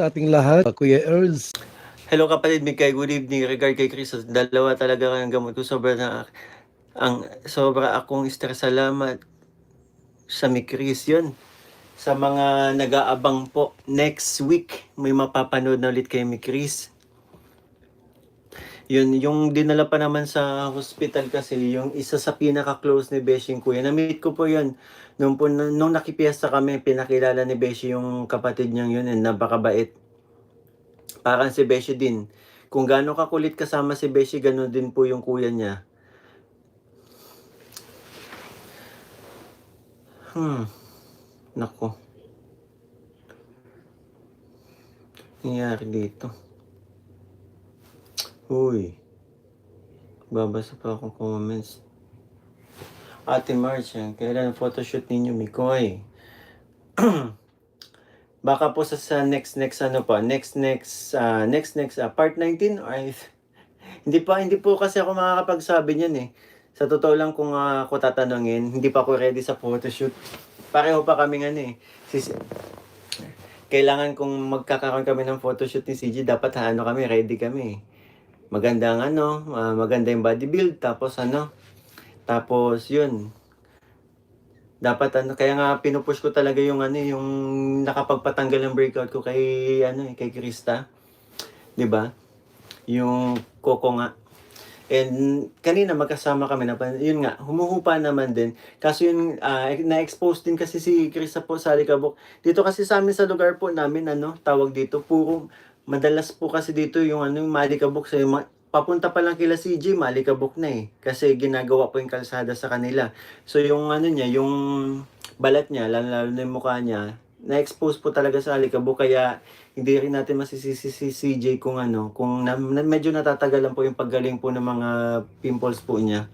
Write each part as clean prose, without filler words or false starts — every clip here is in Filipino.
sa ating lahat, Kuya Earls. Hello kapatid, Mikay. Good evening. Regard kay Chris, dalawa talaga ang gamot ko. Sobra akong stress. Salamat sa mi Chris yun. Sa mga nag-aabang po, next week may mapapanood na ulit kay mi Chris. Yun, yung dinala pa naman sa hospital kasi, yung isa sa pinaka-close ni Beshi, yung kuya. Na-meet ko po yun. Nung nakipiesta kami, pinakilala ni Beshi yung kapatid niyang yun, and napakabait. Parang si Beshi din. Kung gaano kakulit kasama si Beshi, gano'n din po yung kuya niya. Nako. Nangyari dito. Uy. Babasa pa akong comments. Ate March, kailan ang photoshoot ninyo, Mikoy? Baka po sa next part 19 ay hindi po kasi ako makakapagsabi niyan eh. Sa totoo lang, kung ako tatanungin, hindi pa ako ready sa photoshoot. Pareho pa kami eh. Kailangan kung magkakaroon kami ng photoshoot ni CJ, dapat kami, ready kami. Maganda yung body build, tapos yun. Dapat kaya nga pinupush ko talaga yung yung nakapagpatanggal ng breakout ko kay kay Krista. 'Di ba? Yung Coco nga. And kanina magkasama kami yun nga, humuhupa naman din. Kaso yun, na-expose din kasi si Krista po sa alikabok. Dito kasi sa amin sa lugar po namin, tawag dito, madalas po kasi dito yung yung malikabok sa papunta pa lang kila CJ, malikabok na eh. Kasi ginagawa po yung kalsada sa kanila. So yung niya, yung balat niya, lalo na yung mukha niya, na-expose po talaga sa alikabok. Kaya hindi rin natin masisisi si CJ kung medyo natatagalan po yung paggaling po ng mga pimples po niya.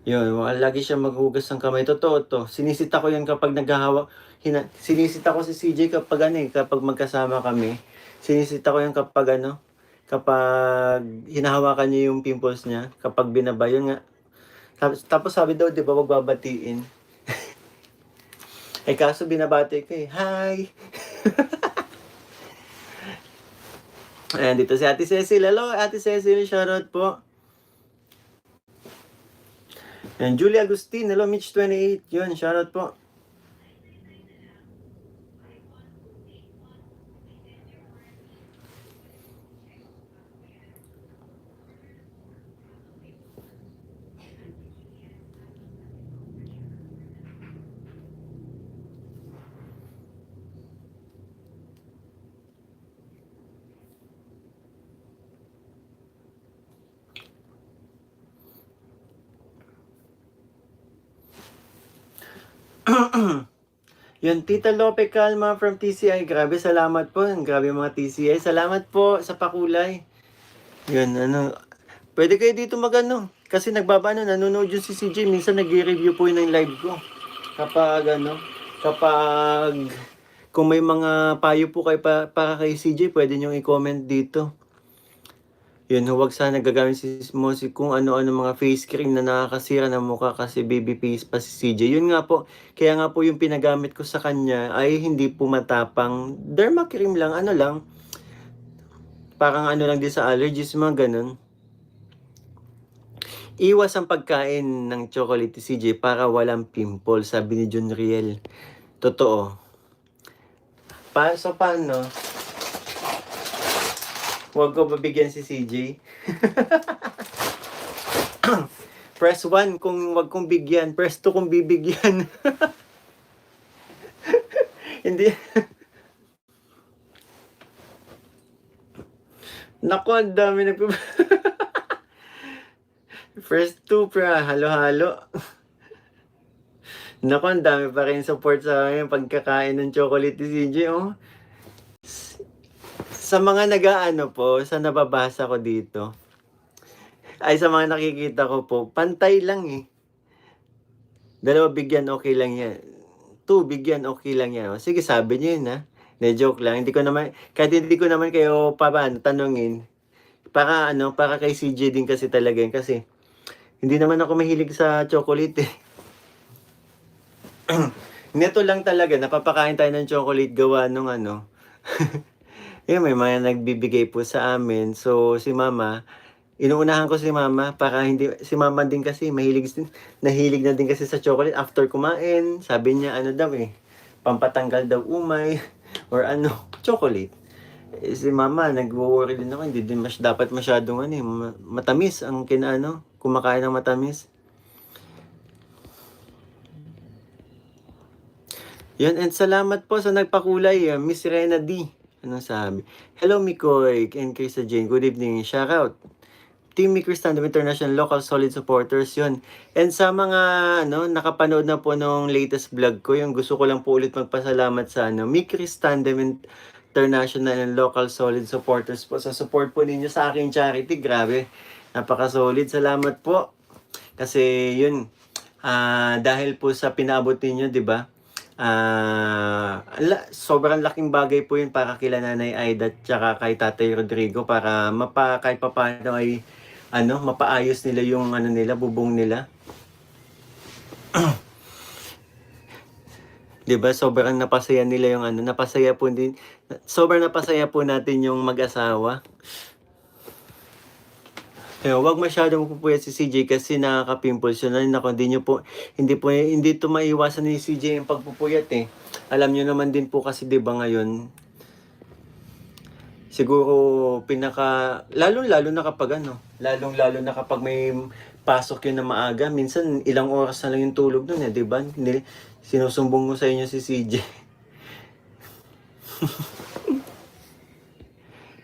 Yun, lagi siya maghugas ng kamay. Totoo to. Sinisita ko yan kapag naghahawak. Sinisita ko si CJ kapag kapag magkasama kami. Sinisita ko yan kapag kapag hinahawakan niya yung pimples niya, kapag binaba, yun nga. Tapos sabi daw, di ba, magbabatiin. Kaso binabati ko eh. Hi! Ayan, dito si Ate Cecil. Hello, Ate Cecil. Shoutout po. And Julie Agustin, hello, Mitch28. Yun, shoutout po. Yun, Tita Lope Calma from TCI. Grabe, salamat po. Grabe mga TCI. Salamat po sa pakulay. Yun, pwede kayo dito kasi nanonood yung si CJ. Minsan nag-review po yun ng live ko. Kapag kung may mga payo po kayo para kay CJ, pwede nyo i-comment dito. Yun, huwag sana gagamit si kung ano-ano mga face cream na nakakasira ng mukha kasi baby face pa si CJ. Yun nga po, kaya nga po yung pinagamit ko sa kanya ay hindi po matapang. Derma cream lang, parang lang din sa allergies, mga ganun. Iwas ang pagkain ng chocolate si CJ para walang pimple, sabi ni John Riel. Totoo. Paano? Huwag ko babigyan si CJ. Press 1 kung wag kong bigyan. Press 2 kung bibigyan. Hindi. Naku, ang dami Press 2 halo-halo. Naku, ang dami pa rin support sa akin pagkakain ng chocolate ni CJ, oh. Sa mga sa nababasa ko dito, ay sa mga nakikita ko po, pantay lang eh. 2 bigyan, okay lang yan. 2 bigyan, okay lang yan. Sige, sabi niyo yun joke lang. Kahit hindi ko naman kayo tanungin. Para kay CJ din kasi talaga yun. Kasi, hindi naman ako mahilig sa chocolate eh. Neto lang talaga, napapakain tayo ng chocolate gawa nung ano, yun may mga nagbibigay po sa amin. So, si mama, inuunahan ko si mama para hindi si mama din kasi nahilig na din kasi sa chocolate after kumain. Sabi niya ano daw eh, pampatanggal daw umay or ano, chocolate. Eh, si mama nagwo-worry din ako, hindi din dapat masyadong ano eh, matamis ang kinaano, kumakain ng matamis. Yun, and salamat po sa nagpakulay, Miss Rena D. Anong sabi? Hello, Mikoy and Krista Jane. Good evening. Shout out. Team Mikris Tandem International Local Solid Supporters yun. And sa mga ano, nakapanood na po nung latest vlog ko, yung gusto ko lang po ulit magpasalamat sa ano, Mikris Tandem International and Local Solid Supporters po sa support po ninyo sa aking charity. Grabe, napaka-solid. Salamat po. Kasi yun, dahil po sa pinaabot ninyo, di ba? Sobrang laking bagay po yun para kila Nanay Aida at saka kay Tatay Rodrigo para kahit papaano ay ano, mapaayos nila yung ano nila, bubong nila. 'Di ba? Sobrang napasaya nila yung ano, sobrang napasaya po natin yung mag-asawa. Wag masyadong pupuyat si CJ kasi nakaka-pimples yun. Ay naku, hindi to maiwasan ni CJ yung pagpupuyat eh. Alam niyo naman din po kasi 'di ba ngayon, siguro lalong-lalo na kapag may pasok yun na maaga, minsan ilang oras na lang yung tulog nun eh, 'di ba? Sinusumbong mo sa inyo si CJ.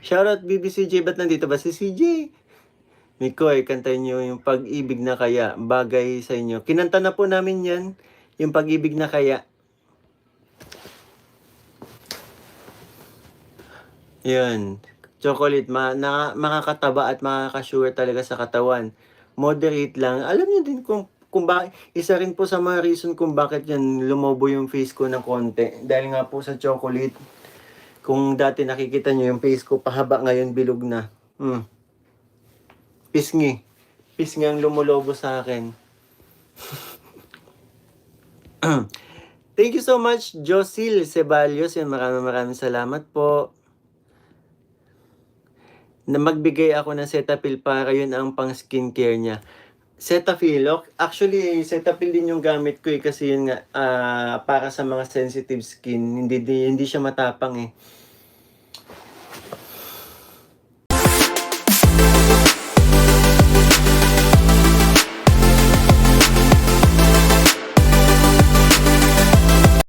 Shoutout BBCJ, ba't nandito ba si CJ? Mikoy, kantayin niyo yung Pag-ibig na Kaya, bagay sa inyo. Kinanta na po namin yan, yung Pag-ibig na Kaya. Yun. Chocolate, makakataba at makakasure talaga sa katawan. Moderate lang. Alam niyo din kung isa rin po sa mga reason kung bakit yan lumobo yung face ko ng konti. Dahil nga po sa chocolate. Kung dati nakikita niyo yung face ko pahaba, ngayon bilog na. Pisngi ang lumulobo sa akin. Thank you so much, Josil Ceballos. Yan, maraming salamat po. Na magbigay ako ng Cetaphil para yun ang pang skincare niya. Cetaphil, actually, Cetaphil din yung gamit ko eh, kasi yun nga, para sa mga sensitive skin, hindi siya matapang eh.